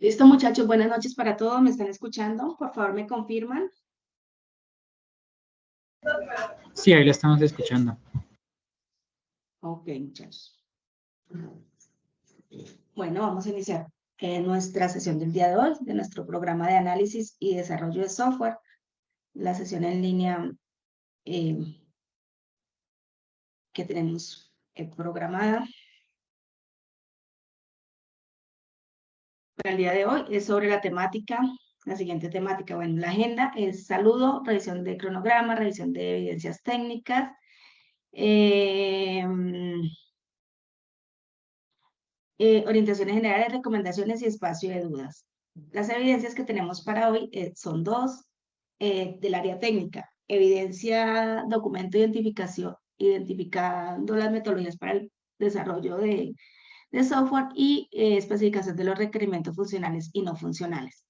Listo, muchachos, buenas noches para todos. ¿Me están escuchando? Por favor, me confirman. Sí, ahí la estamos escuchando. Ok, muchachos. Bueno, vamos a iniciar nuestra sesión del día de hoy, de nuestro programa de análisis y desarrollo de software, la sesión en línea que tenemos programada para el día de hoy. Es sobre la temática, la siguiente temática. Bueno, la agenda es saludo, revisión de cronograma, revisión de evidencias técnicas, orientaciones generales, recomendaciones y espacio de dudas. Las evidencias que tenemos para hoy son dos del área técnica. Evidencia, documento, identificación, identificando las metodologías para el desarrollo de software y especificación de los requerimientos funcionales y no funcionales.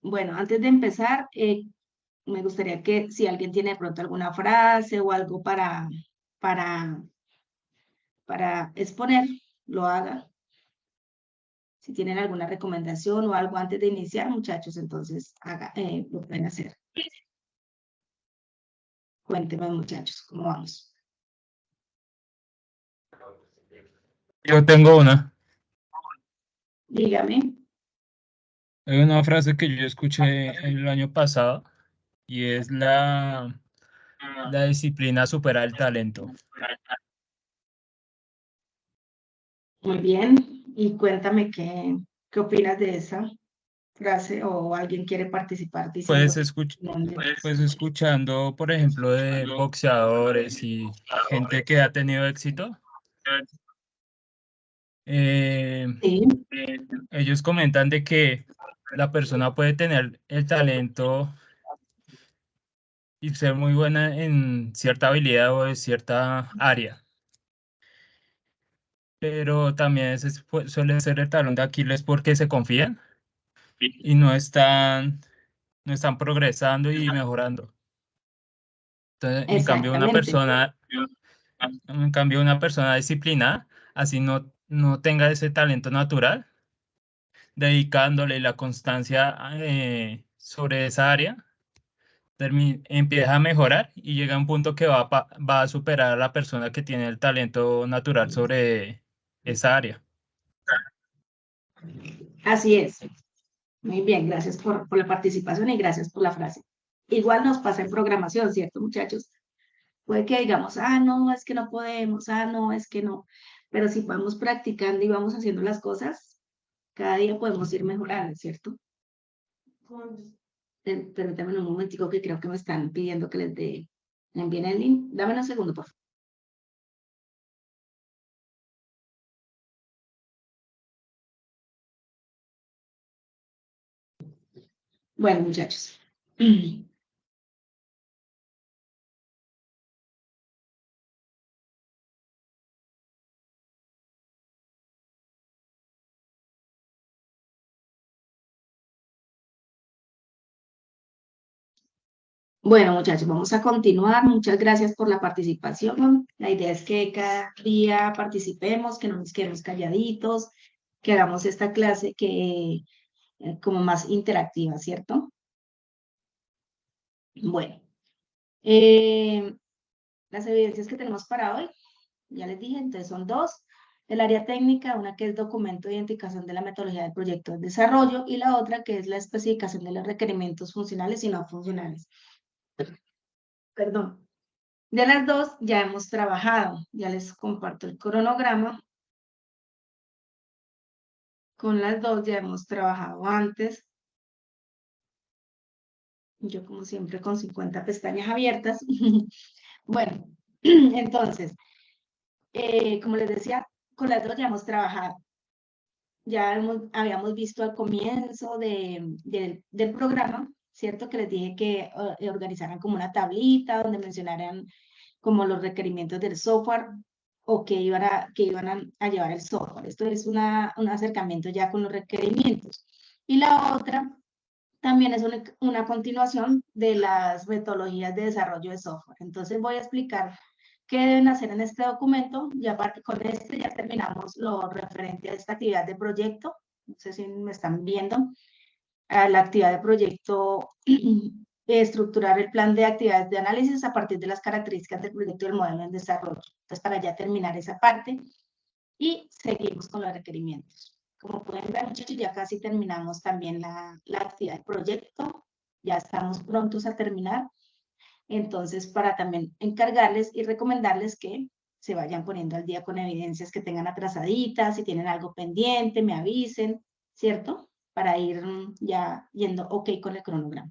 Bueno, antes de empezar, me gustaría que si alguien tiene de pronto alguna frase o algo para exponer, lo haga. Si tienen alguna recomendación o algo antes de iniciar, muchachos, entonces lo pueden hacer. Cuéntenme, muchachos, ¿cómo vamos? Yo tengo una. Dígame. Hay una frase que yo escuché el año pasado y es la disciplina supera el talento. Muy bien. Y cuéntame qué opinas de esa frase o alguien quiere participar diciendo. Pues escuchando, por ejemplo, de boxeadores y gente que ha tenido éxito, Sí, ellos comentan de que la persona puede tener el talento y ser muy buena en cierta habilidad o en cierta área, pero también ese suele ser el talón de Aquiles porque se confían y no están progresando y mejorando. Entonces, exactamente. en cambio, una persona disciplinada, así no tenga ese talento natural, dedicándole la constancia sobre esa área, empieza a mejorar y llega a un punto que va a superar a la persona que tiene el talento natural sobre esa área. Así es. Muy bien, gracias por la participación y gracias por la frase. Igual nos pasa en programación, ¿cierto, muchachos? Puede que digamos, no, es que no podemos, no, es que no. Pero si vamos practicando y vamos haciendo las cosas, cada día podemos ir mejorando, ¿cierto? Permítanme un momentico que creo que me están pidiendo que les envíen el link. Dame un segundo, por favor. Bueno, muchachos. Bueno, muchachos, vamos a continuar. Muchas gracias por la participación. La idea es que cada día participemos, que no nos quedemos calladitos, que hagamos esta clase como más interactiva, ¿cierto? Bueno, las evidencias que tenemos para hoy, ya les dije, entonces son dos. El área técnica, una que es documento de identificación de la metodología del proyecto de desarrollo y la otra que es la especificación de los requerimientos funcionales y no funcionales. Perdón. De las dos ya hemos trabajado, ya les comparto el cronograma. Con las dos ya hemos trabajado antes. Yo como siempre con 50 pestañas abiertas. Bueno, entonces, como les decía, con las dos ya hemos trabajado. Ya habíamos visto al comienzo del programa, ¿cierto? Que les dije que organizaran como una tablita donde mencionaran como los requerimientos del software o que iban a llevar el software. Esto es un acercamiento ya con los requerimientos. Y la otra también es una continuación de las metodologías de desarrollo de software. Entonces voy a explicar ¿qué deben hacer en este documento? Ya con este ya terminamos lo referente a esta actividad de proyecto. No sé si me están viendo. A la actividad de proyecto, estructurar el plan de actividades de análisis a partir de las características del proyecto y del modelo en desarrollo. Entonces, para ya terminar esa parte y seguimos con los requerimientos. Como pueden ver, muchachos, ya casi terminamos también la actividad de proyecto. Ya estamos prontos a terminar. Entonces, para también encargarles y recomendarles que se vayan poniendo al día con evidencias que tengan atrasaditas, si tienen algo pendiente, me avisen, ¿cierto? Para ir ya yendo ok con el cronograma.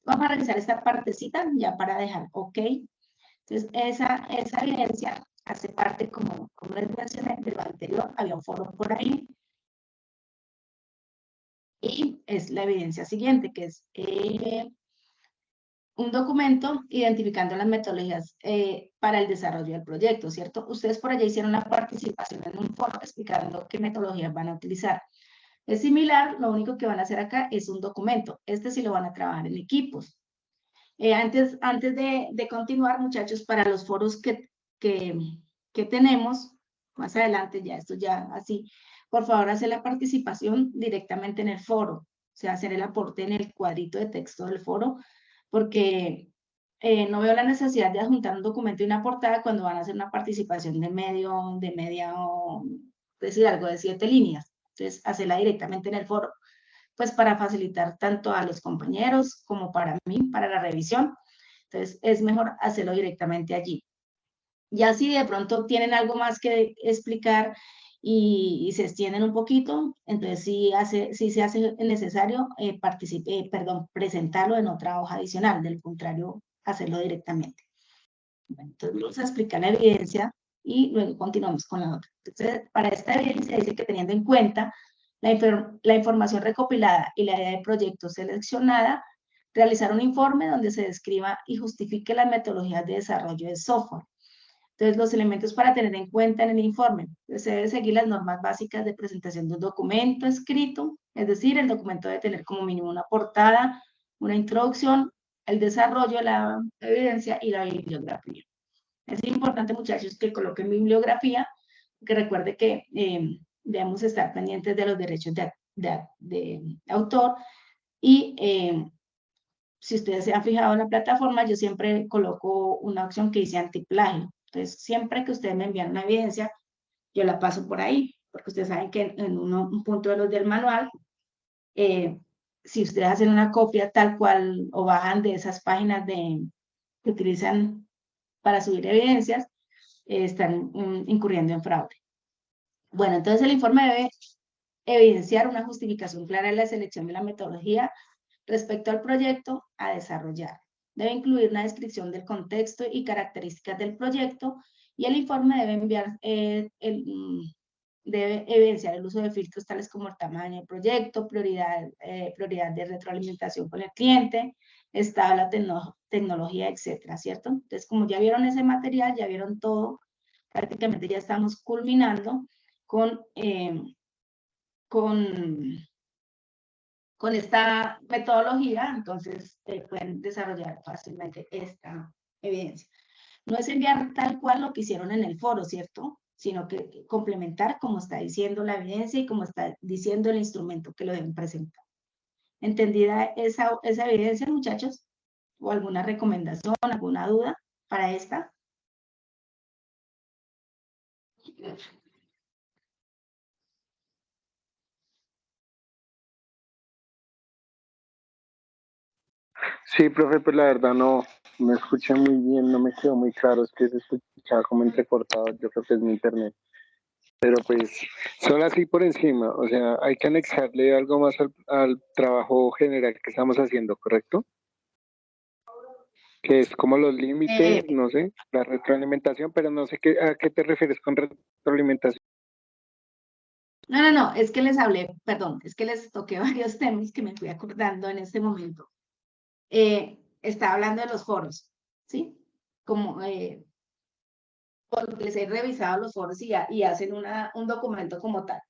Vamos a realizar esta partecita ya para dejar ok. Entonces, esa evidencia hace parte, como les mencioné, de lo anterior. Había un foro por ahí. Y es la evidencia siguiente, que es un documento identificando las metodologías para el desarrollo del proyecto, ¿cierto? Ustedes por allá hicieron una participación en un foro explicando qué metodologías van a utilizar. Es similar, lo único que van a hacer acá es un documento. Este sí lo van a trabajar en equipos. Antes de continuar, muchachos, para los foros que tenemos, más adelante ya, esto ya así, por favor, hacer la participación directamente en el foro, o sea, hacer el aporte en el cuadrito de texto del foro, porque no veo la necesidad de adjuntar un documento y una portada cuando van a hacer una participación de media o decir algo de 7 líneas. Entonces, hacerla directamente en el foro, pues para facilitar tanto a los compañeros como para mí, para la revisión. Entonces, es mejor hacerlo directamente allí. Ya si de pronto tienen algo más que explicar y se extienden un poquito, entonces sí se hace necesario presentarlo en otra hoja adicional, del contrario, hacerlo directamente. Bueno, entonces vamos a explicar la evidencia y luego continuamos con la otra. Entonces, para esta evidencia dice que teniendo en cuenta la información recopilada y la idea de proyecto seleccionada, realizar un informe donde se describa y justifique las metodologías de desarrollo de software. Entonces, los elementos para tener en cuenta en el informe. Se debe seguir las normas básicas de presentación de un documento escrito, es decir, el documento debe tener como mínimo una portada, una introducción, el desarrollo de la evidencia y la bibliografía. Es importante, muchachos, que coloquen bibliografía, que recuerde que debemos estar pendientes de los derechos de autor y si ustedes se han fijado en la plataforma, yo siempre coloco una opción que dice antiplagio. Entonces, siempre que ustedes me envían una evidencia, yo la paso por ahí, porque ustedes saben que en un punto de los del manual, si ustedes hacen una copia tal cual o bajan de esas páginas que utilizan para subir evidencias, están incurriendo en fraude. Bueno, entonces el informe debe evidenciar una justificación clara en la selección de la metodología respecto al proyecto a desarrollar. Debe incluir una descripción del contexto y características del proyecto y el informe debe evidenciar el uso de filtros tales como el tamaño del proyecto, prioridad de retroalimentación con el cliente, estado de la tecnología, etcétera, ¿cierto? Entonces, como ya vieron ese material, ya vieron todo, prácticamente ya estamos culminando con esta metodología, entonces pueden desarrollar fácilmente esta evidencia. No es enviar tal cual lo que hicieron en el foro, ¿cierto? Sino que complementar como está diciendo la evidencia y como está diciendo el instrumento que lo deben presentar. ¿Entendida esa evidencia, muchachos? ¿O alguna recomendación, alguna duda para esta? Sí, profe, pues la verdad no escuché muy bien, no me quedó muy claro, es que se escuchaba como entrecortado, yo creo que es mi internet. Pero pues, solo así por encima, o sea, hay que anexarle algo más al trabajo general que estamos haciendo, ¿correcto? Que es como los límites, no sé, la retroalimentación, pero no sé a qué te refieres con retroalimentación. No, es que les hablé, perdón, es que les toqué varios temas que me fui acordando en este momento. Estaba hablando de los foros, ¿sí? Como porque les he revisado los foros y hacen un documento como tal.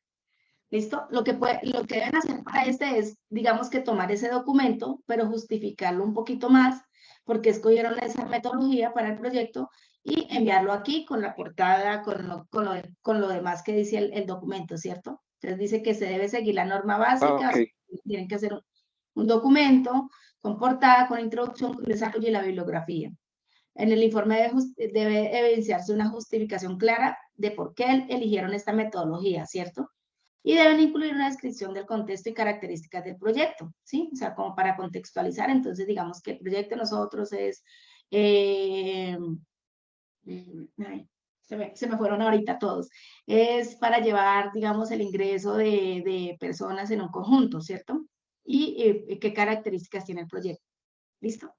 ¿Listo? Lo que deben hacer para este es, digamos que tomar ese documento, pero justificarlo un poquito más, porque escogieron esa metodología para el proyecto y enviarlo aquí con la portada, con lo demás que dice el documento, ¿cierto? Entonces dice que se debe seguir la norma básica, ok. tienen que hacer un documento con portada, con introducción, con desarrollo y la bibliografía. En el informe debe evidenciarse una justificación clara de por qué eligieron esta metodología, ¿cierto? Y deben incluir una descripción del contexto y características del proyecto, ¿sí? O sea, como para contextualizar, entonces digamos que el proyecto de nosotros es... se me fueron ahorita todos. Es para llevar, digamos, el ingreso de personas en un conjunto, ¿cierto? Y qué características tiene el proyecto. ¿Listo?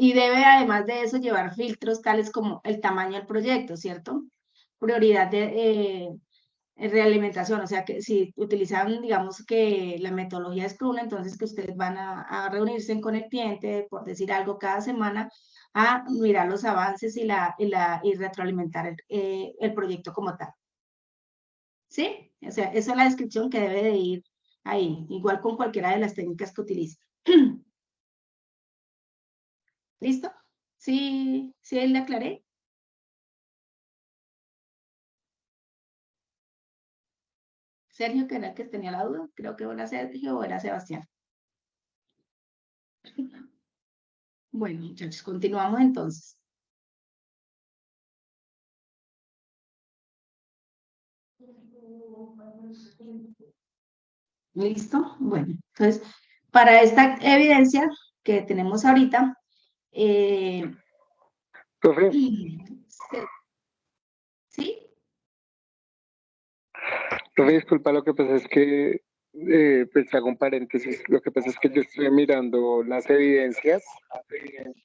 Y debe, además de eso, llevar filtros tales como el tamaño del proyecto, ¿cierto? Prioridad de realimentación, o sea, que si utilizan, digamos, que la metodología es Scrum, entonces que ustedes van a reunirse con el cliente, por decir algo, cada semana, a mirar los avances y retroalimentar el proyecto como tal. ¿Sí? O sea, esa es la descripción que debe de ir ahí, igual con cualquiera de las técnicas que utilice. ¿Listo? ¿Sí, sí le aclaré? Sergio, que era el que tenía la duda, creo que era Sergio o era Sebastián. Bueno, muchachos, continuamos entonces. ¿Listo? Bueno, entonces, para esta evidencia que tenemos ahorita, Profe, ¿sí? profe, disculpa, lo que pasa es que, pues hago un paréntesis, lo que pasa es que yo estoy mirando las evidencias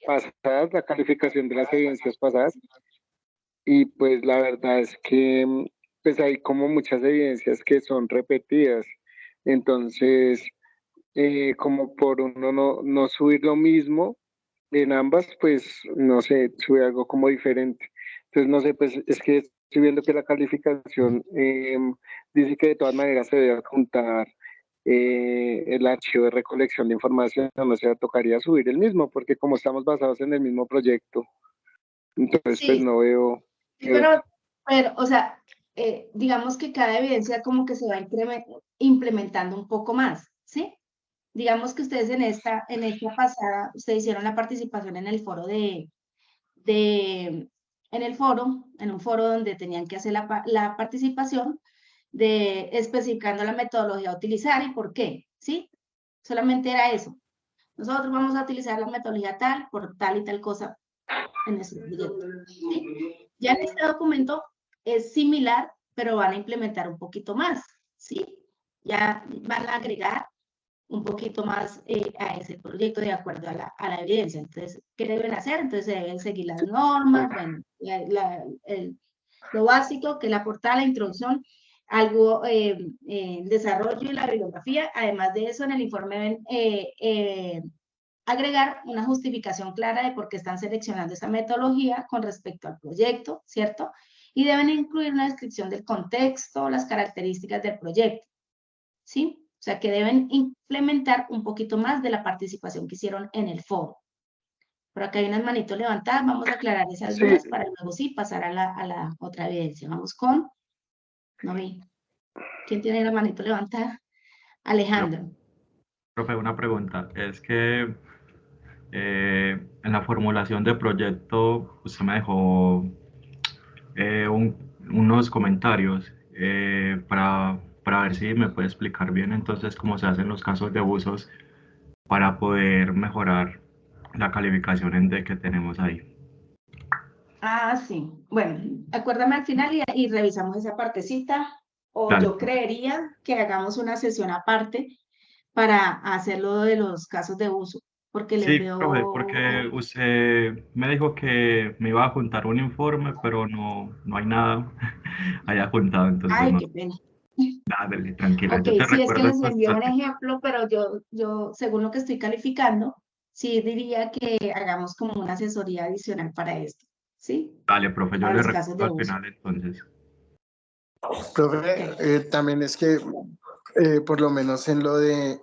pasadas, la calificación de las evidencias pasadas, y pues la verdad es que pues hay como muchas evidencias que son repetidas, entonces como por uno no subir lo mismo en ambas, pues no sé, sube algo como diferente. Entonces no sé, pues es que estoy viendo que la calificación dice que de todas maneras se debe adjuntar el archivo de recolección de información, o sea, tocaría subir el mismo, porque como estamos basados en el mismo proyecto, entonces pues Sí, no veo... sí, pero, o sea, digamos que cada evidencia como que se va implementando un poco más, ¿sí? Digamos que ustedes en esta pasada, ustedes hicieron la participación en el foro en un foro donde tenían que hacer la participación especificando la metodología a utilizar y por qué, ¿sí? Solamente era eso. Nosotros vamos a utilizar la metodología tal, por tal y tal cosa en ese proyecto, ¿sí? Ya en este documento es similar, pero van a implementar un poquito más, ¿sí? Ya van a agregar un poquito más a ese proyecto de acuerdo a la evidencia. Entonces, ¿qué deben hacer? Entonces, deben seguir las normas, bueno, lo básico, que es la portada, la introducción, algo, el desarrollo y la bibliografía. Además de eso, en el informe agregar una justificación clara de por qué están seleccionando esa metodología con respecto al proyecto, ¿cierto? Y deben incluir una descripción del contexto, las características del proyecto, ¿sí? O sea, que deben implementar un poquito más de la participación que hicieron en el foro. Por acá hay unas manitos levantadas, vamos a aclarar esas Sí, dudas para luego sí pasar a la otra evidencia. Vamos con, no vi, ¿quién tiene la manito levantada? Alejandro. Profe, una pregunta. Es que en la formulación del proyecto usted me dejó unos comentarios para ver si me puede explicar bien entonces cómo se hacen los casos de usos para poder mejorar la calificación en D que tenemos ahí. Ah, sí. Bueno, acuérdame al final y revisamos esa partecita. O Dale. yo creería que hagamos una sesión aparte para hacerlo de los casos de uso, porque les Sí, profe, porque veo... usted me dijo que me iba a juntar un informe, pero no hay nada ahí adjuntado, entonces Ay, no. qué pena. Dale, tranquila, Ok, yo te sí, es que recuerdo les entonces. envié un ejemplo, pero yo, según lo que estoy calificando, sí diría que hagamos como una asesoría adicional para esto, ¿sí? Dale, profe, yo Para le los casos recuerdo de al uso. final entonces. Profe, Ok. también es que por lo menos en lo de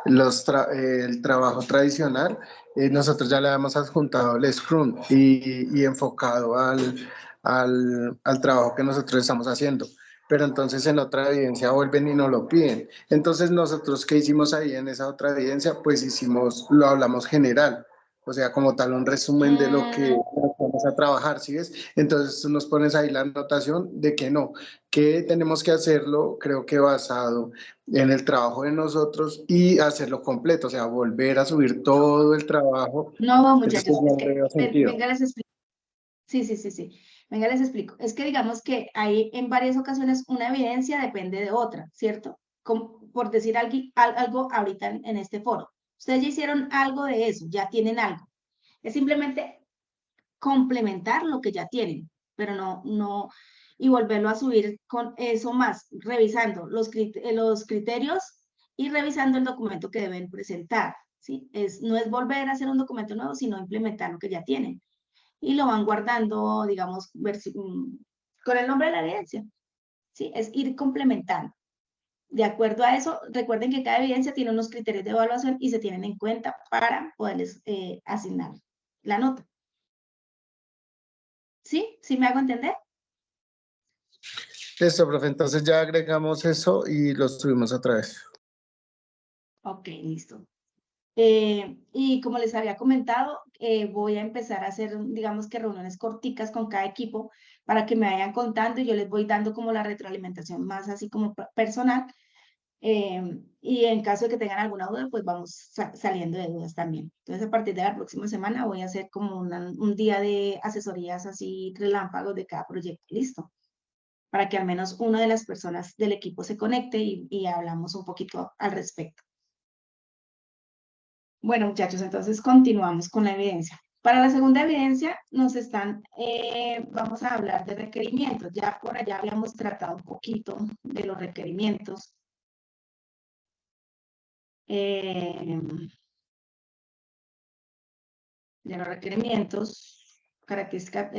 el trabajo tradicional, nosotros ya le hemos adjuntado el Scrum y enfocado al trabajo que nosotros estamos haciendo. Pero entonces en la otra evidencia vuelven y nos lo piden. Entonces nosotros, ¿qué hicimos ahí en esa otra evidencia? Pues lo hablamos general, o sea, como tal un resumen de lo que vamos a trabajar, ¿sí ves? Entonces tú nos pones ahí la anotación de que no, que tenemos que hacerlo, creo que basado en el trabajo de nosotros y hacerlo completo, o sea, volver a subir todo el trabajo. No, Entonces, muchachos, es no que, le veo sentido. venga, les explico. Sí. Venga, les explico. Es que digamos que hay en varias ocasiones una evidencia depende de otra, ¿cierto? Por decir algo ahorita en este foro. Ustedes ya hicieron algo de eso, ya tienen algo. Es simplemente complementar lo que ya tienen, pero no, y volverlo a subir con eso más, revisando los criterios y revisando el documento que deben presentar, ¿sí? No es volver a hacer un documento nuevo, sino implementar lo que ya tienen. Y lo van guardando, digamos, con el nombre de la evidencia, ¿sí? Es ir complementando. De acuerdo a eso, recuerden que cada evidencia tiene unos criterios de evaluación y se tienen en cuenta para poderles asignar la nota. ¿Sí? ¿Sí me hago entender? Listo, profe, entonces ya agregamos eso y lo subimos otra vez. Ok, listo. Y como les había comentado, voy a empezar a hacer, digamos que reuniones corticas con cada equipo para que me vayan contando y yo les voy dando como la retroalimentación más así como personal. Y en caso de que tengan alguna duda, pues vamos saliendo de dudas también. Entonces, a partir de la próxima semana voy a hacer como un día de asesorías así relámpagos de cada proyecto. Listo. Para que al menos una de las personas del equipo se conecte y hablamos un poquito al respecto. Bueno, muchachos, entonces continuamos con la evidencia. Para la segunda evidencia vamos a hablar de requerimientos. Ya por allá habíamos tratado un poquito de los requerimientos. Características,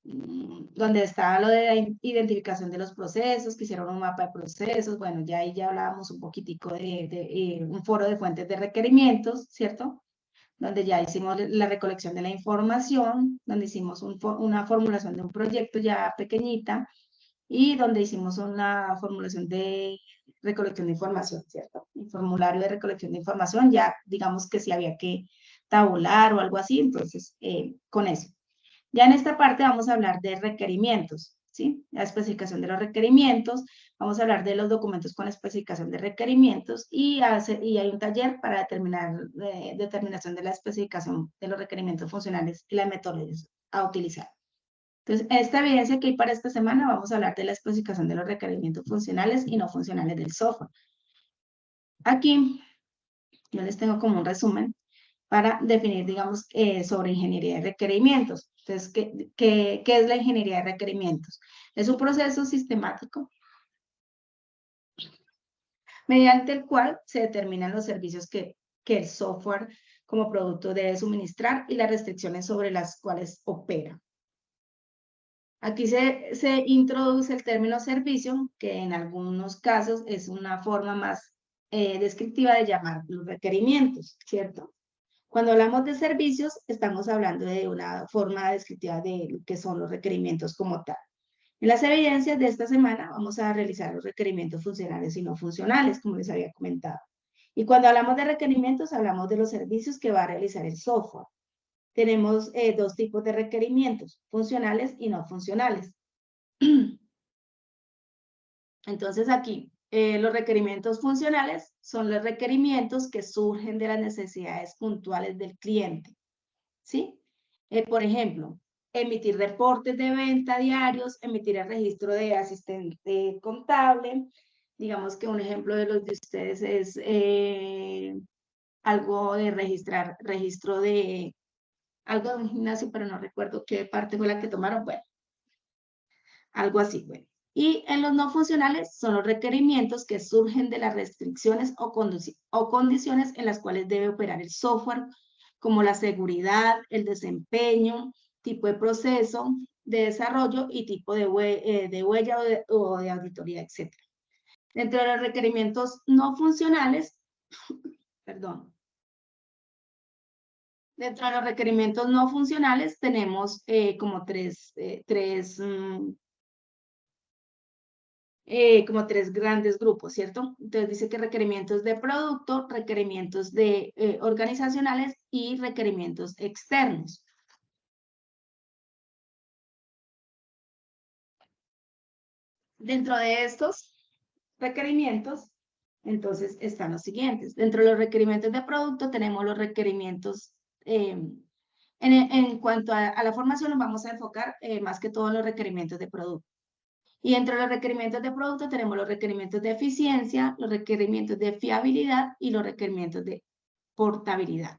donde está lo de la identificación de los procesos, que hicieron un mapa de procesos, bueno, ya ahí ya hablábamos un poquitico de un foro de fuentes de requerimientos, ¿cierto? Donde ya hicimos la recolección de la información, donde hicimos una formulación de un proyecto ya pequeñita y donde hicimos una formulación de recolección de información, ¿cierto? Un formulario de recolección de información, ya digamos que si había que tabular o algo así, entonces con eso. Ya en esta parte vamos a hablar de requerimientos, ¿sí? La especificación de los requerimientos, vamos a hablar de los documentos con especificación de requerimientos y hay un taller para determinación de la especificación de los requerimientos funcionales y las metodologías a utilizar. Entonces, en esta evidencia que hay para esta semana vamos a hablar de la especificación de los requerimientos funcionales y no funcionales del software. Aquí yo les tengo como un resumen para definir, digamos, sobre ingeniería de requerimientos. Entonces, ¿qué es la ingeniería de requerimientos? Es un proceso sistemático mediante el cual se determinan los servicios que el software como producto debe suministrar y las restricciones sobre las cuales opera. Aquí se introduce el término servicio, que en algunos casos es una forma más descriptiva de llamar los requerimientos, ¿cierto? Cuando hablamos de servicios, estamos hablando de una forma descriptiva de lo que son los requerimientos como tal. En las evidencias de esta semana vamos a realizar los requerimientos funcionales y no funcionales, como les había comentado. Y cuando hablamos de requerimientos, hablamos de los servicios que va a realizar el software. Tenemos dos tipos de requerimientos, funcionales y no funcionales. Entonces aquí, los requerimientos funcionales son los requerimientos que surgen de las necesidades puntuales del cliente, ¿sí? Por ejemplo, emitir reportes de venta diarios, emitir el registro de asistente contable. Digamos que un ejemplo de los de ustedes es algo de registro de algo de un gimnasio, pero no recuerdo qué parte fue la que tomaron. Bueno, algo así, bueno. Y en los no funcionales son los requerimientos que surgen de las restricciones o condiciones en las cuales debe operar el software, como la seguridad, el desempeño, tipo de proceso de desarrollo y tipo de huella o de auditoría, etc. Dentro de los requerimientos no funcionales, perdón. Dentro de los requerimientos no funcionales tenemos como como tres grandes grupos, ¿cierto? Entonces dice que requerimientos de producto, requerimientos de organizacionales y requerimientos externos. Dentro de estos requerimientos, entonces están los siguientes. Dentro de los requerimientos de producto tenemos los requerimientos, en cuanto a la formación nos vamos a enfocar más que todo en los requerimientos de producto. Y entre los requerimientos de producto tenemos los requerimientos de eficiencia, los requerimientos de fiabilidad y los requerimientos de portabilidad.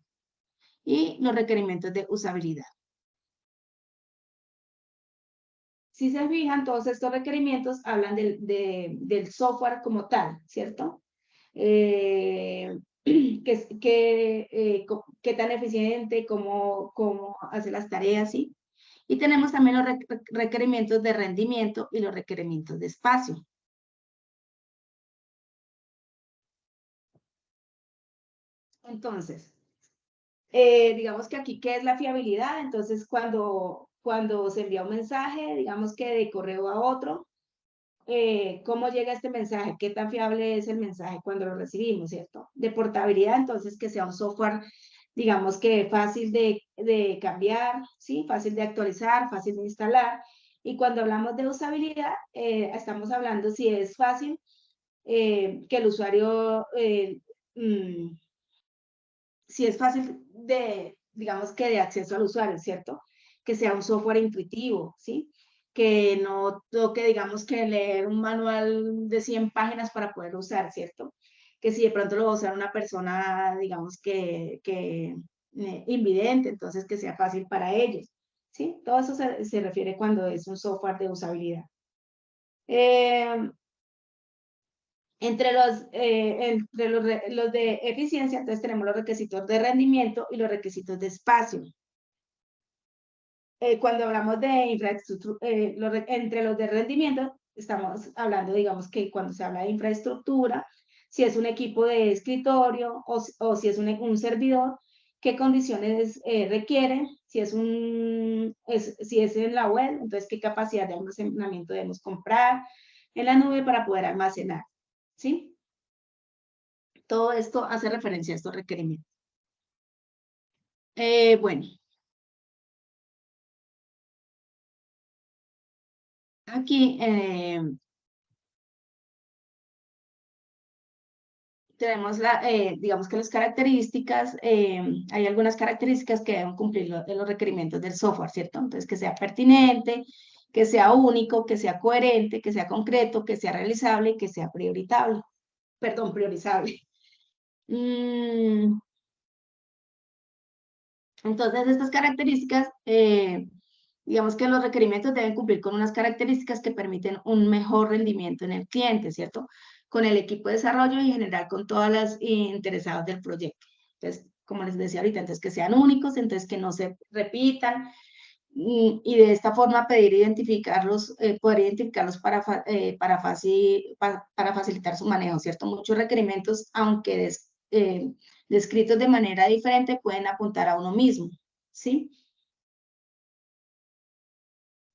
Y los requerimientos de usabilidad. Si se fijan, todos estos requerimientos hablan del software como tal, ¿cierto? Qué tan eficiente, cómo hace las tareas, ¿sí? Y tenemos también los requerimientos de rendimiento y los requerimientos de espacio. Entonces, digamos que aquí, ¿qué es la fiabilidad? Entonces, cuando se envía un mensaje, digamos que de correo a otro, ¿cómo llega este mensaje? ¿Qué tan fiable es el mensaje cuando lo recibimos, cierto? De portabilidad, entonces, que sea un software, digamos que fácil de cambiar, ¿sí? Fácil de actualizar, fácil de instalar. Y cuando hablamos de usabilidad, estamos hablando si es fácil que el usuario... si es fácil digamos que de acceso al usuario, ¿cierto? Que sea un software intuitivo, ¿sí? Que no toque, digamos que leer un manual de 100 páginas para poder usar, ¿cierto? Que si de pronto lo va a usar una persona, digamos que invidente, entonces que sea fácil para ellos, ¿sí? Todo eso se refiere cuando es un software de usabilidad. Entre los de eficiencia, entonces tenemos los requisitos de rendimiento y los requisitos de espacio. Cuando hablamos de infraestructura, entre los de rendimiento, estamos hablando, digamos que cuando se habla de infraestructura, si es un equipo de escritorio o si es un servidor, qué condiciones requiere, si es en la web, entonces qué capacidad de almacenamiento debemos comprar en la nube para poder almacenar, ¿sí? Todo esto hace referencia a estos requerimientos. Bueno. Aquí tenemos digamos que las características, hay algunas características que deben cumplir los requerimientos del software, ¿cierto? Entonces, que sea pertinente, que sea único, que sea coherente, que sea concreto, que sea realizable y que sea priorizable. Perdón, priorizable. Entonces, estas características, digamos que los requerimientos deben cumplir con unas características que permiten un mejor rendimiento en el cliente, ¿cierto? Con el equipo de desarrollo y en general con todas las interesadas del proyecto. Entonces, como les decía ahorita, entonces que sean únicos, entonces que no se repitan, y de esta forma poder identificarlos para facilitar su manejo, ¿cierto? Muchos requerimientos, aunque descritos de manera diferente, pueden apuntar a uno mismo, ¿sí?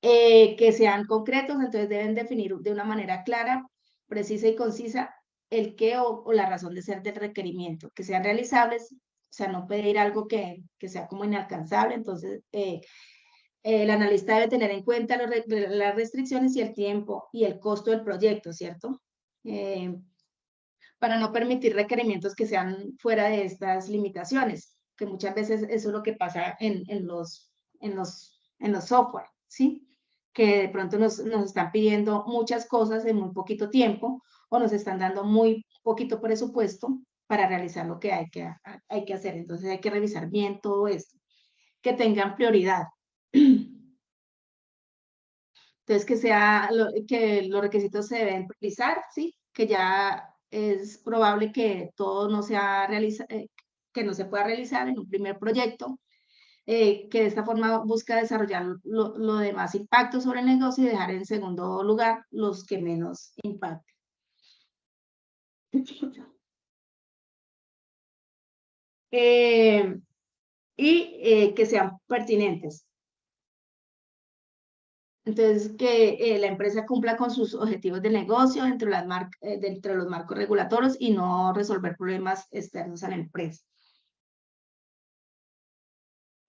Que sean concretos, entonces deben definir de una manera clara, precisa y concisa el qué o la razón de ser del requerimiento, que sean realizables, o sea, no pedir algo que sea como inalcanzable, entonces el analista debe tener en cuenta las restricciones y el tiempo y el costo del proyecto, ¿cierto? Para no permitir requerimientos que sean fuera de estas limitaciones, que muchas veces eso es lo que pasa en los software, ¿sí? Que de pronto nos están pidiendo muchas cosas en muy poquito tiempo o nos están dando muy poquito presupuesto para realizar lo que hay que hacer. Entonces hay que revisar bien todo esto, que tengan prioridad. Entonces, que los requisitos se deben priorizar, ¿sí? Que ya es probable que todo no que no se pueda realizar en un primer proyecto, que de esta forma busca desarrollar lo de más impacto sobre el negocio y dejar en segundo lugar los que menos impacten. Que sean pertinentes. Entonces, que la empresa cumpla con sus objetivos de negocio dentro de los marcos regulatorios y no resolver problemas externos a la empresa.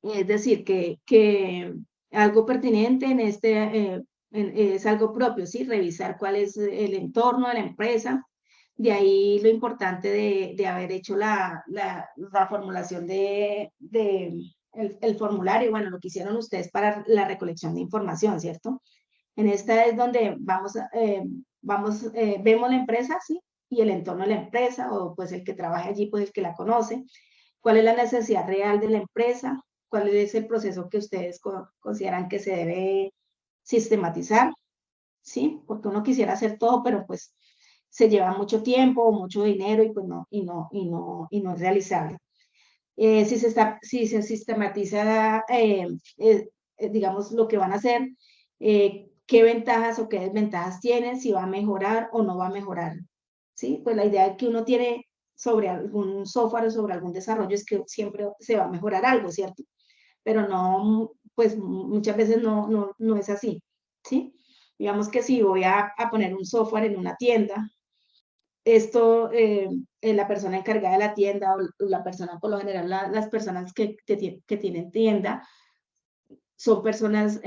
Es decir, que algo pertinente en es algo propio, ¿sí? Revisar cuál es el entorno de la empresa. De ahí lo importante de haber hecho la formulación el formulario, bueno, lo que hicieron ustedes para la recolección de información, ¿cierto? En esta es donde vemos la empresa, ¿sí? Y el entorno de la empresa, o pues el que trabaja allí, pues el que la conoce, cuál es la necesidad real de la empresa, cuál es el proceso que ustedes consideran que se debe sistematizar, ¿sí? Porque uno quisiera hacer todo, pero pues se lleva mucho tiempo, mucho dinero y pues no es realizable. Si se sistematiza, digamos, lo que van a hacer, qué ventajas o qué desventajas tienen, si va a mejorar o no va a mejorar, ¿sí? Pues la idea que uno tiene sobre algún software o sobre algún desarrollo es que siempre se va a mejorar algo, ¿cierto? Pero no, pues muchas veces no es así, ¿sí? Digamos que si voy a poner un software en una tienda, esto, la persona encargada de la tienda o la persona, por lo general, las personas que tienen tienda, son personas,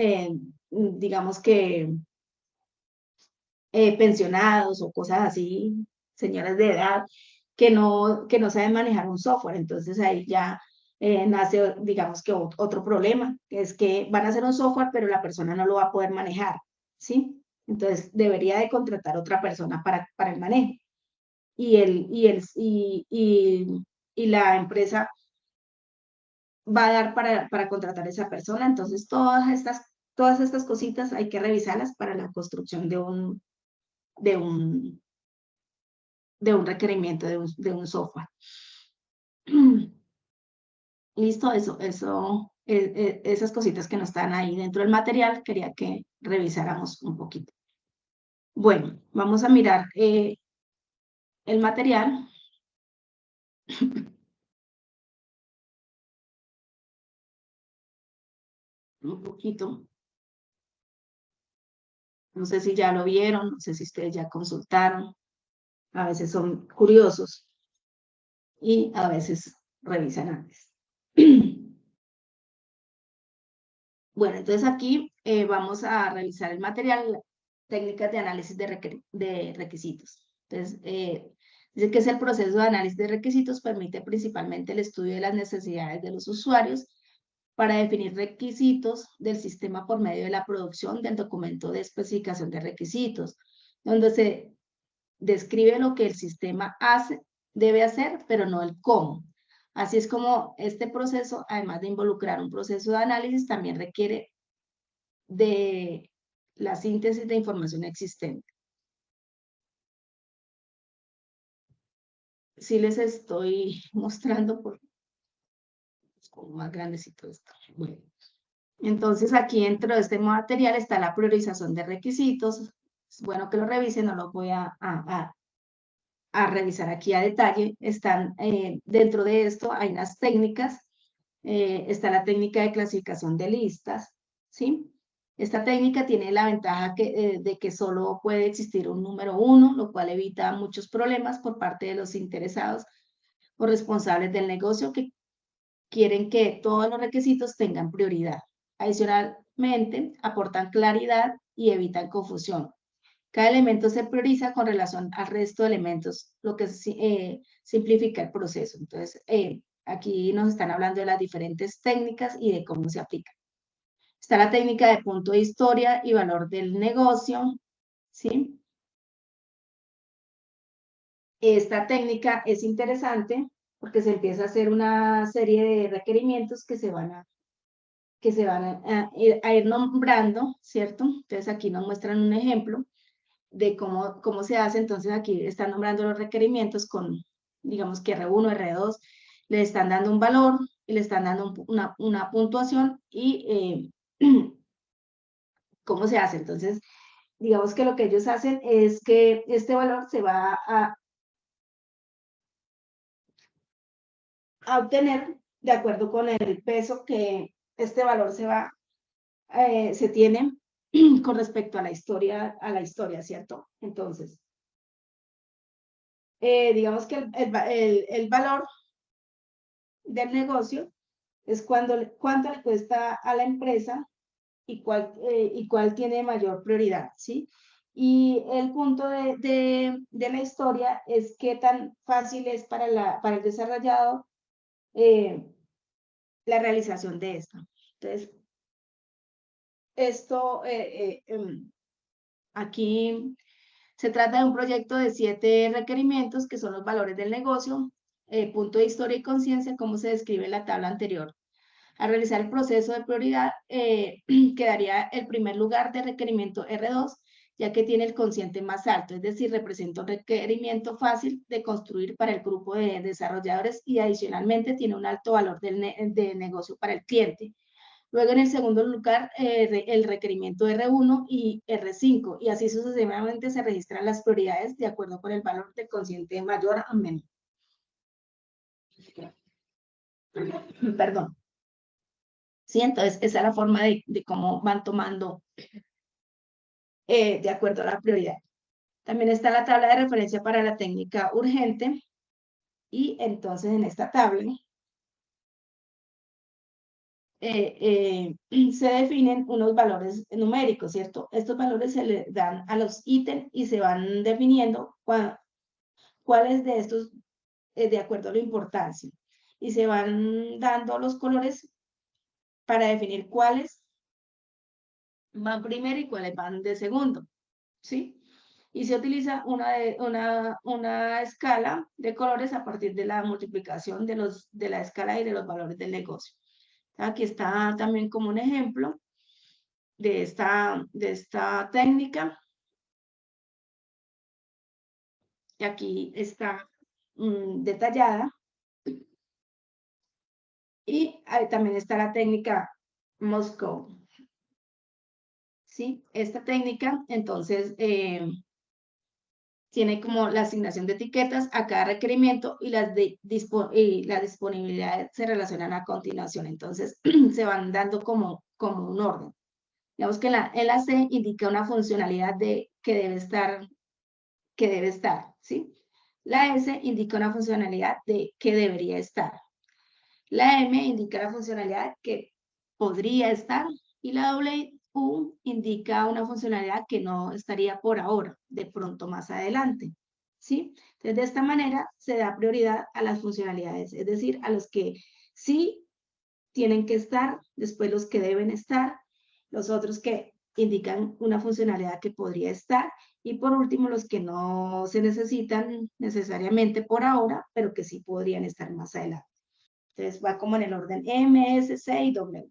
digamos que pensionados o cosas así, señoras de edad, que no saben manejar un software. Entonces ahí ya nace, digamos que otro problema, que es que van a hacer un software, pero la persona no lo va a poder manejar, ¿sí? Entonces debería de contratar otra persona para el manejo. Y la empresa va a dar para contratar a esa persona. Entonces, todas estas cositas hay que revisarlas para la construcción de un requerimiento de un software. Listo, esas cositas que no están ahí dentro del material, quería que revisáramos un poquito. Bueno, vamos a mirar el material. Un poquito. No sé si ya lo vieron, no sé si ustedes ya consultaron. A veces son curiosos y a veces revisan antes. Bueno, entonces aquí vamos a revisar el material, técnicas de análisis de requisitos. Entonces, dice que es el proceso de análisis de requisitos, permite principalmente el estudio de las necesidades de los usuarios para definir requisitos del sistema por medio de la producción del documento de especificación de requisitos, donde se describe lo que el sistema debe hacer, pero no el cómo. Así es como este proceso, además de involucrar un proceso de análisis, también requiere de la síntesis de información existente. Sí les estoy mostrando por más grandecito esto. Bueno. Entonces aquí dentro de este material está la priorización de requisitos. Es bueno que lo revisen, no lo voy a revisar aquí a detalle. Están dentro de esto, hay unas técnicas. Está la técnica de clasificación de listas, ¿sí? Esta técnica tiene la ventaja de que solo puede existir un número 1, lo cual evita muchos problemas por parte de los interesados o responsables del negocio que quieren que todos los requisitos tengan prioridad. Adicionalmente, aportan claridad y evitan confusión. Cada elemento se prioriza con relación al resto de elementos, lo que simplifica el proceso. Entonces, aquí nos están hablando de las diferentes técnicas y de cómo se aplican. Está la técnica de punto de historia y valor del negocio, ¿sí? Esta técnica es interesante porque se empieza a hacer una serie de requerimientos que se van a ir nombrando, ¿cierto? Entonces, aquí nos muestran un ejemplo de cómo se hace. Entonces aquí están nombrando los requerimientos con, digamos que R1, R2, le están dando un valor y le están dando una puntuación y cómo se hace. Entonces, digamos que lo que ellos hacen es que este valor se va a obtener de acuerdo con el peso que este valor se tiene con respecto a la historia, ¿cierto? Entonces, digamos que el valor del negocio es cuánto le cuesta a la empresa y cuál tiene mayor prioridad, ¿sí? Y el punto de la historia es qué tan fácil es para el desarrollado la realización de esto. Entonces, esto aquí se trata de un proyecto de 7 requerimientos que son los valores del negocio, punto de historia y conciencia, como se describe en la tabla anterior. Al realizar el proceso de prioridad, quedaría el primer lugar de requerimiento R2, ya que tiene el consciente más alto, es decir, representa un requerimiento fácil de construir para el grupo de desarrolladores y adicionalmente tiene un alto valor de negocio para el cliente. Luego en el segundo lugar, el requerimiento R1 y R5, y así sucesivamente se registran las prioridades de acuerdo con el valor del consciente mayor o menor. Perdón. Sí, entonces esa es la forma de cómo van tomando de acuerdo a la prioridad. También está la tabla de referencia para la técnica urgente, y entonces en esta tabla se definen unos valores numéricos, ¿cierto? Estos valores se le dan a los ítems y se van definiendo cuáles de estos de acuerdo a la importancia. Y se van dando los colores para definir cuáles van primero y cuáles van de segundo, ¿sí? Y se utiliza una escala de colores a partir de la multiplicación de la escala y de los valores del negocio. Aquí está también como un ejemplo de esta técnica. Y aquí está detallada. Y ahí también está la técnica Moscow. ¿Sí? Esta técnica, entonces, tiene como la asignación de etiquetas a cada requerimiento y la disponibilidad se relacionan a continuación. Entonces, se van dando como un orden. Digamos que en la C indica una funcionalidad que debe estar, ¿sí? La S indica una funcionalidad de que debería estar. La M indica la funcionalidad que podría estar y la W indica una funcionalidad que no estaría por ahora, de pronto más adelante, ¿sí? Entonces, de esta manera se da prioridad a las funcionalidades, es decir, a los que sí tienen que estar, después los que deben estar, los otros que indican una funcionalidad que podría estar y por último los que no se necesitan necesariamente por ahora, pero que sí podrían estar más adelante. Entonces va como en el orden M, S, C y W.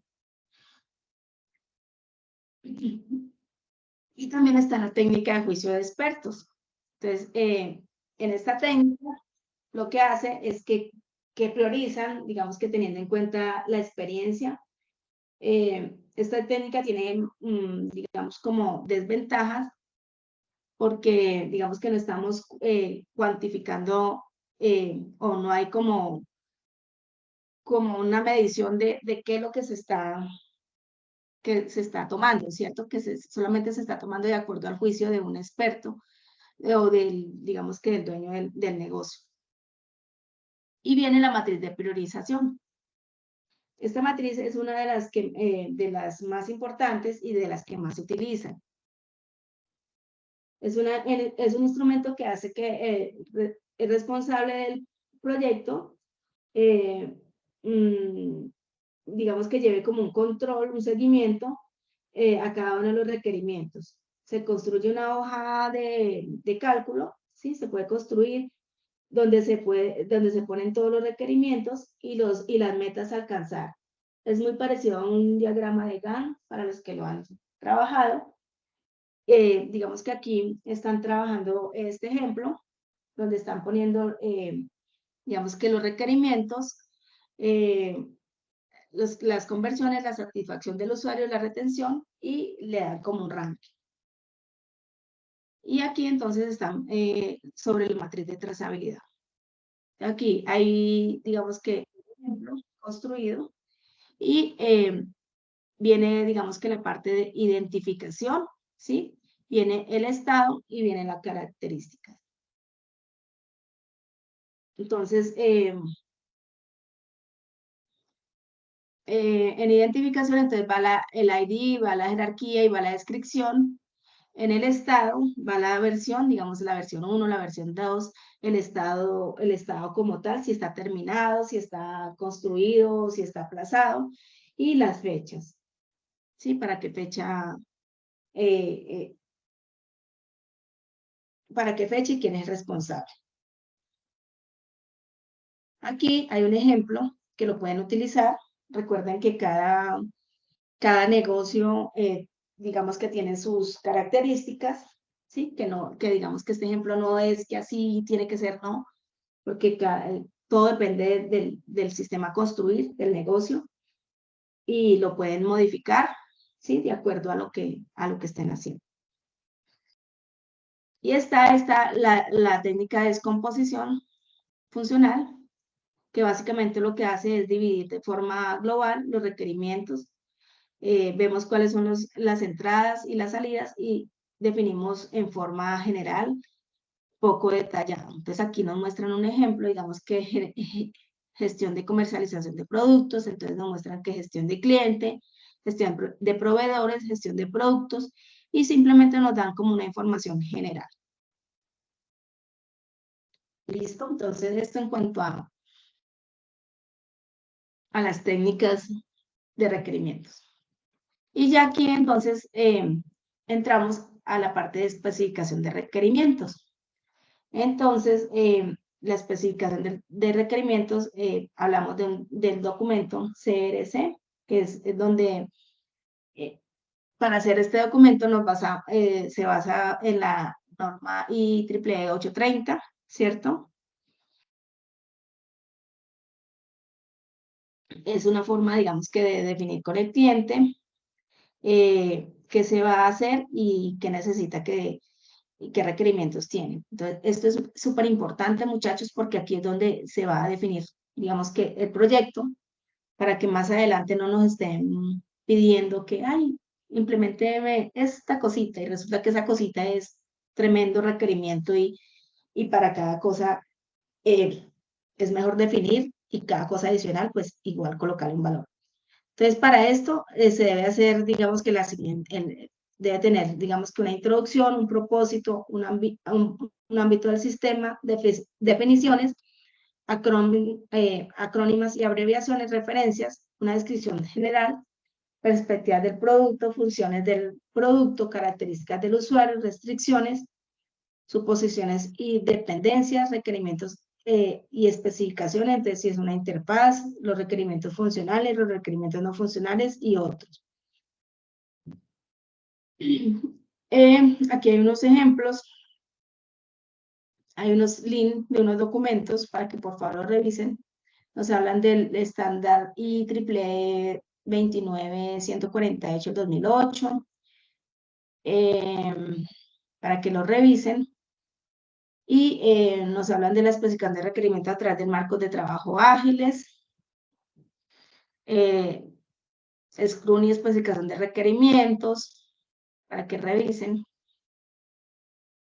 Y también está la técnica de juicio de expertos. Entonces, en esta técnica, lo que hace es que priorizan, digamos que teniendo en cuenta la experiencia. Esta técnica tiene, digamos, como desventajas, porque digamos que no estamos cuantificando o no hay como una medición de qué es lo que se está tomando, ¿cierto? Que solamente se está tomando de acuerdo al juicio de un experto o digamos que del dueño del negocio. Y viene la matriz de priorización. Esta matriz es una de las más importantes y de las que más se utilizan. Es un instrumento que hace que el responsable del proyecto digamos que lleve como un control, un seguimiento a cada uno de los requerimientos. Se construye una hoja de cálculo, ¿sí? Se puede construir donde se ponen todos los requerimientos y las metas a alcanzar. Es muy parecido a un diagrama de Gantt para los que lo han trabajado. Digamos que aquí están trabajando este ejemplo, donde están poniendo, digamos que los requerimientos, las conversiones, la satisfacción del usuario, la retención, y le dan como un ranking. Y aquí entonces están sobre la matriz de trazabilidad. Aquí hay, digamos que ejemplo, construido, y viene, digamos que la parte de identificación, ¿sí? Viene el estado y viene la característica. Entonces, en identificación, entonces va el ID, va la jerarquía y va la descripción. En el estado va la versión, digamos la versión 1, la versión 2, el estado como tal, si está terminado, si está construido, si está aplazado, y las fechas, ¿sí? Para qué fecha, y quién es el responsable. Aquí hay un ejemplo que lo pueden utilizar. Recuerden que cada negocio, digamos que tiene sus características, ¿sí? Que digamos que este ejemplo no es que así tiene que ser, no, porque todo depende del sistema a construir, del negocio, y lo pueden modificar, ¿sí? De acuerdo a lo que estén haciendo. Y está la técnica de descomposición funcional, que básicamente lo que hace es dividir de forma global los requerimientos. Vemos cuáles son las entradas y las salidas y definimos en forma general, poco detallado. Entonces aquí nos muestran un ejemplo, digamos que gestión de comercialización de productos, entonces nos muestran que gestión de cliente, gestión de proveedores, gestión de productos, y simplemente nos dan como una información general. ¿Listo? Entonces esto en cuanto a las técnicas de requerimientos. Y ya aquí entonces entramos a la parte de especificación de requerimientos. Entonces, la especificación de requerimientos, hablamos del documento CRC, que es donde para hacer este documento se basa en la norma IEEE 830, ¿cierto? Es una forma, digamos, que de definir con el cliente qué se va a hacer y qué necesita y qué requerimientos tiene. Entonces, esto es súper importante, muchachos, porque aquí es donde se va a definir, digamos, que el proyecto, para que más adelante no nos estén pidiendo que, ay, implementeme esta cosita, y resulta que esa cosita es tremendo requerimiento y para cada cosa es mejor definir, y cada cosa adicional, pues igual colocarle un valor. Entonces, para esto se debe hacer, digamos que debe tener, digamos que una introducción, un propósito, un ámbito del sistema, definiciones, acrónimas y abreviaciones, referencias, una descripción general, perspectivas del producto, funciones del producto, características del usuario, restricciones, suposiciones y dependencias, requerimientos y especificaciones, entonces si es una interfaz, los requerimientos funcionales, los requerimientos no funcionales y otros. Aquí hay unos ejemplos, hay unos links de unos documentos para que por favor lo revisen. Nos hablan del estándar IEEE 29148-2008, para que lo revisen. Y nos hablan de la especificación de requerimientos a través de marcos de trabajo ágiles, Scrum y especificación de requerimientos, para que revisen.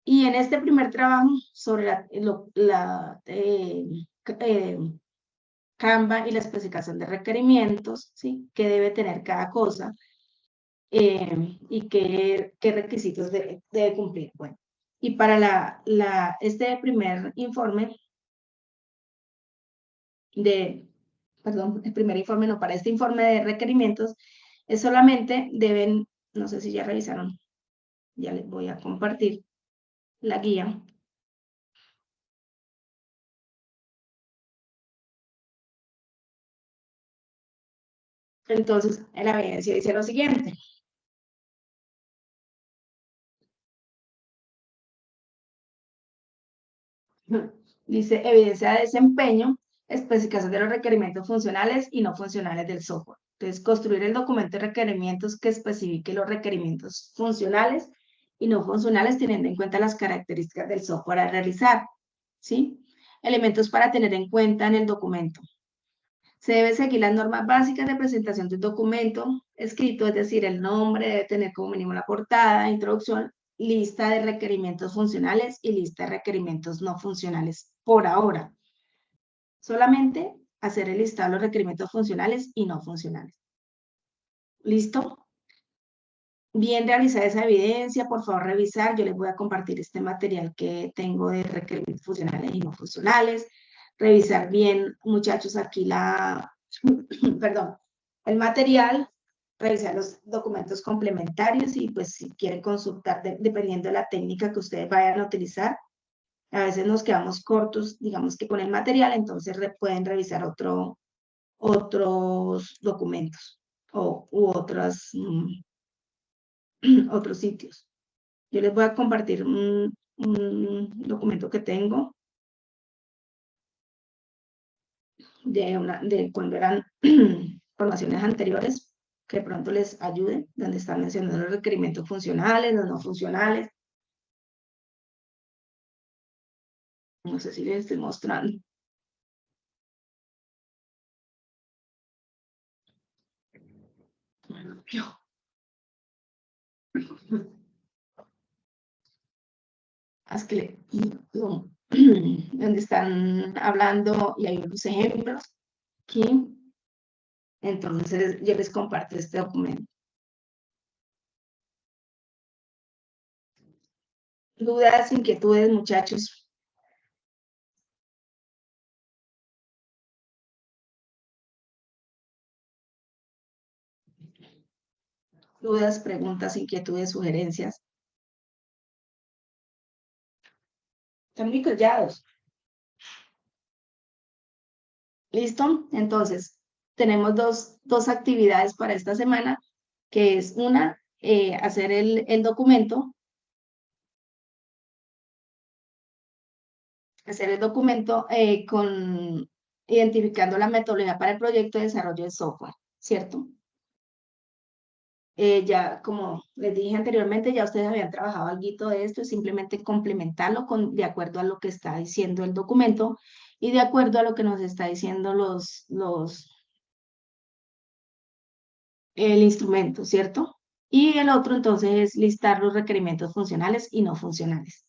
Y en este primer trabajo sobre Canva y la especificación de requerimientos, ¿sí? ¿Qué debe tener cada cosa? Y qué requisitos debe cumplir. Bueno, y para este primer informe el primer informe, no, para este informe de requerimientos, es solamente deben, no sé si ya revisaron, ya les voy a compartir la guía. Entonces, en la evidencia dice lo siguiente. Dice evidencia de desempeño, especificación de los requerimientos funcionales y no funcionales del software. Entonces, construir el documento de requerimientos que especifique los requerimientos funcionales y no funcionales teniendo en cuenta las características del software a realizar, ¿sí? Elementos para tener en cuenta en el documento. Se debe seguir las normas básicas de presentación de un documento escrito, es decir, el nombre debe tener como mínimo la portada, introducción, lista de requerimientos funcionales y lista de requerimientos no funcionales por ahora. Solamente hacer el listado de los requerimientos funcionales y no funcionales. ¿Listo? Bien realizada esa evidencia, por favor revisar. Yo les voy a compartir este material que tengo de requerimientos funcionales y no funcionales. Revisar bien, muchachos, aquí perdón, el material, revisar los documentos complementarios y pues si quieren consultar, dependiendo de la técnica que ustedes vayan a utilizar, a veces nos quedamos cortos, digamos que con el material, entonces pueden revisar otros documentos u otros sitios. Yo les voy a compartir un documento que tengo de cuando eran formaciones anteriores, que de pronto les ayude, donde están mencionando los requerimientos funcionales, los no funcionales. No sé si les estoy mostrando. Es que donde están hablando y hay unos ejemplos aquí. Entonces yo les comparto este documento. ¿Dudas, inquietudes, muchachos? ¿Dudas, preguntas, inquietudes, sugerencias? Están muy callados. ¿Listo? Entonces, tenemos dos actividades para esta semana, que es una, hacer el documento. Hacer el documento identificando la metodología para el proyecto de desarrollo de software, ¿cierto? Ya, como les dije anteriormente, ya ustedes habían trabajado algo de esto, es simplemente complementarlo de acuerdo a lo que está diciendo el documento y de acuerdo a lo que nos está diciendo el instrumento, ¿cierto? Y el otro entonces es listar los requerimientos funcionales y no funcionales.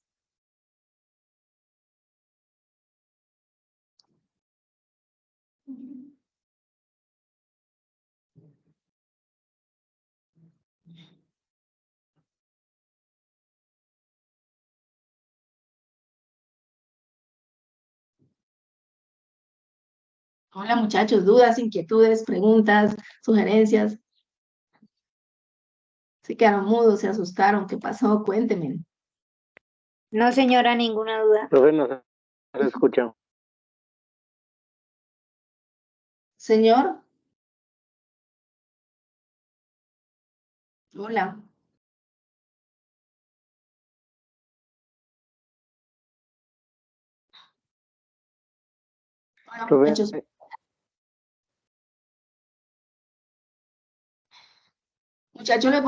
Hola muchachos, dudas, inquietudes, preguntas, sugerencias. Se quedaron mudos, se asustaron, ¿qué pasó? Cuéntenme. No, señora, ninguna duda. Profe, no se escucha. Señor. Hola. Hola Profe, muchachos. Muchachos, les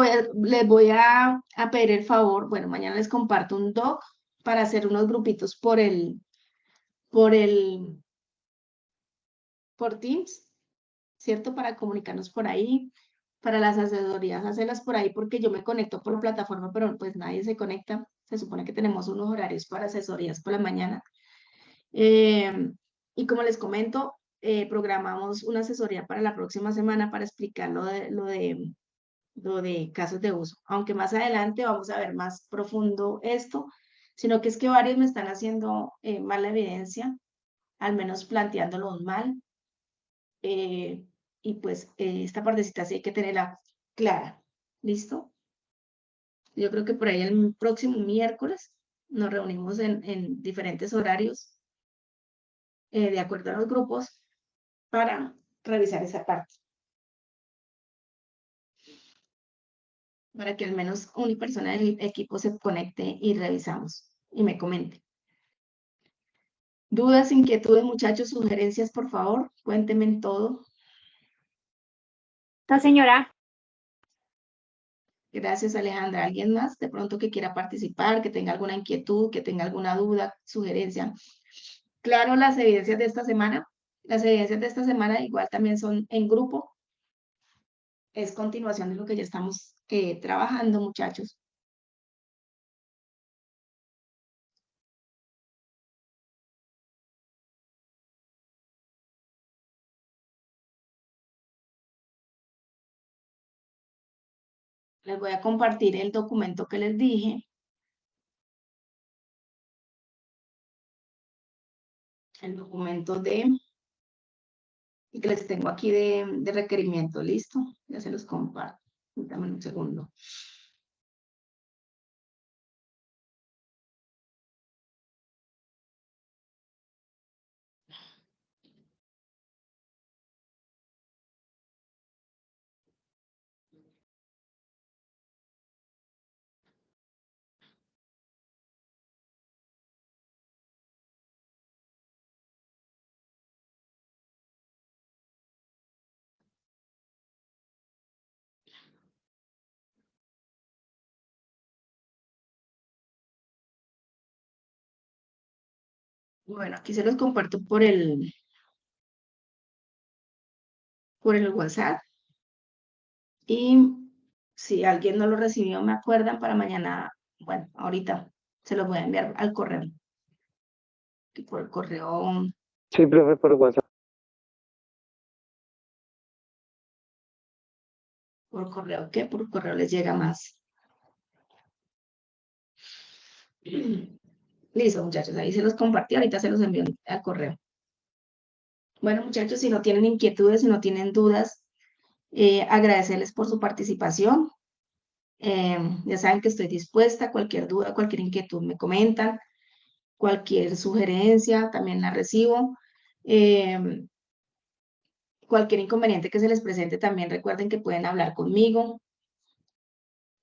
voy a pedir el favor, bueno, mañana les comparto un doc para hacer unos grupitos por Teams, ¿cierto? Para comunicarnos por ahí, para las asesorías, hacerlas por ahí porque yo me conecto por la plataforma, pero pues nadie se conecta. Se supone que tenemos unos horarios para asesorías por la mañana. Y como les comento, programamos una asesoría para la próxima semana para explicar lo de casos de uso. Aunque más adelante vamos a ver más profundo esto, sino que es que varios me están haciendo mala evidencia, al menos planteándolo mal. Y pues esta partecita sí hay que tenerla clara. ¿Listo? Yo creo que por ahí el próximo miércoles nos reunimos en diferentes horarios de acuerdo a los grupos para revisar esa parte. Para que al menos una persona del equipo se conecte y revisamos y me comente. ¿Dudas, inquietudes, muchachos, sugerencias, por favor? Cuéntenme en todo. No, señora. Gracias, Alejandra. ¿Alguien más de pronto que quiera participar, que tenga alguna inquietud, que tenga alguna duda, sugerencia? Claro, las evidencias de esta semana Las evidencias de esta semana igual también son en grupo. Es continuación de lo que ya estamos trabajando, muchachos. Les voy a compartir el documento que les dije. El documento que les tengo aquí de requerimiento. ¿Listo? Ya se los comparto. Dame un segundo. Bueno, aquí se los comparto por el WhatsApp. Y si alguien no lo recibió, me acuerdan para mañana. Bueno, ahorita se los voy a enviar al correo. Y por el correo. Sí, profe, por WhatsApp. ¿Por correo qué? Por correo les llega más. Listo, muchachos, ahí se los compartí, ahorita se los envío al correo. Bueno, muchachos, si no tienen inquietudes, si no tienen dudas, agradecerles por su participación. Ya saben que estoy dispuesta, cualquier duda, cualquier inquietud me comentan, cualquier sugerencia también la recibo. Cualquier inconveniente que se les presente también recuerden que pueden hablar conmigo.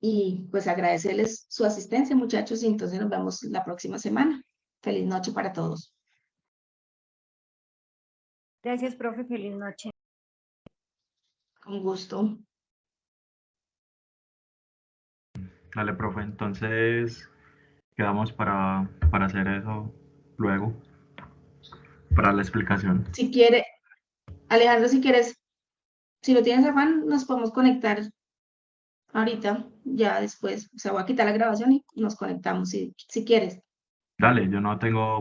Y pues agradecerles su asistencia, muchachos, y entonces nos vemos la próxima semana. Feliz noche para todos. Gracias, profe. Feliz noche. Con gusto. Dale, profe, entonces quedamos para hacer eso luego, para la explicación. Si quiere, Alejandro, si quieres, si lo tienes afán, nos podemos conectar ahorita, ya después. O sea, voy a quitar la grabación y nos conectamos si quieres. Dale, yo no tengo